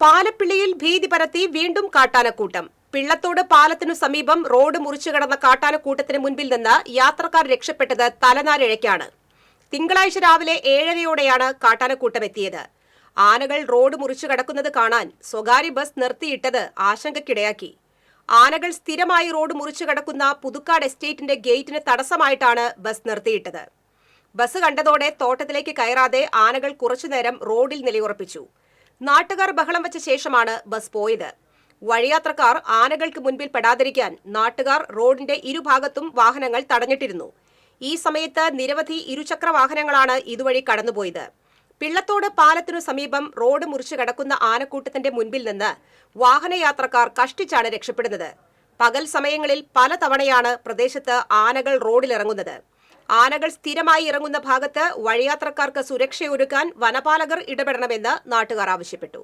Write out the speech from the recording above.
പാലപ്പിള്ളിയിൽ ഭീതി പരത്തി വീണ്ടും കാട്ടാനക്കൂട്ടം. പിള്ളത്തോട് പാലത്തിനു സമീപം റോഡ് മുറിച്ചു കടന്ന കാട്ടാനക്കൂട്ടത്തിന് മുൻപിൽ നിന്ന് യാത്രക്കാർ രക്ഷപ്പെട്ടത് തലനാരിഴയ്ക്കാണ്. തിങ്കളാഴ്ച രാവിലെ 7:30യോടെയാണ് കാട്ടാനക്കൂട്ടം എത്തിയത്. ആനകൾ റോഡ് മുറിച്ചു കടക്കുന്നത് കാണാൻ സ്വകാര്യ ബസ് നിർത്തിയിട്ടത് ആശങ്കയ്ക്കിടയാക്കി. ആനകൾ സ്ഥിരമായി റോഡ് മുറിച്ചു കടക്കുന്ന പുതുക്കാട് എസ്റ്റേറ്റിന്റെ ഗേറ്റിന് തടസ്സമായിട്ടാണ് ബസ് നിർത്തിയിട്ടത്. ബസ് കണ്ടതോടെ തോട്ടത്തിലേക്ക് കയറാതെ ആനകൾ കുറച്ചുനേരം റോഡിൽ നിലയുറപ്പിച്ചു. നാട്ടുകാർ ബഹളം വച്ച ശേഷമാണ് ബസ് പോയത്. വഴിയാത്രക്കാർ ആനകൾക്ക് മുൻപിൽ പെടാതിരിക്കാൻ നാട്ടുകാർ റോഡിന്റെ ഇരുഭാഗത്തും വാഹനങ്ങൾ തടഞ്ഞിട്ടിരുന്നു. ഈ സമയത്ത് നിരവധി ഇരുചക്ര വാഹനങ്ങളാണ് ഇതുവഴി കടന്നുപോയത്. പിള്ളത്തോട് പാലത്തിനു സമീപം റോഡ് മുറിച്ചു കടക്കുന്ന ആനക്കൂട്ടത്തിന്റെ മുൻപിൽ നിന്ന് വാഹനയാത്രക്കാർ കഷ്ടിച്ചാണ് രക്ഷപ്പെടുന്നത്. പകൽ സമയങ്ങളിൽ പലതവണയാണ് പ്രദേശത്ത് ആനകൾ റോഡിലിറങ്ങുന്നത്. ആനകൾ സ്ഥിരമായി ഇറങ്ങുന്ന ഭാഗത്ത് വഴിയാത്രക്കാർക്ക് സുരക്ഷയൊരുക്കാൻ വനപാലകർ ഇടപെടണമെന്ന് നാട്ടുകാർ ആവശ്യപ്പെട്ടു.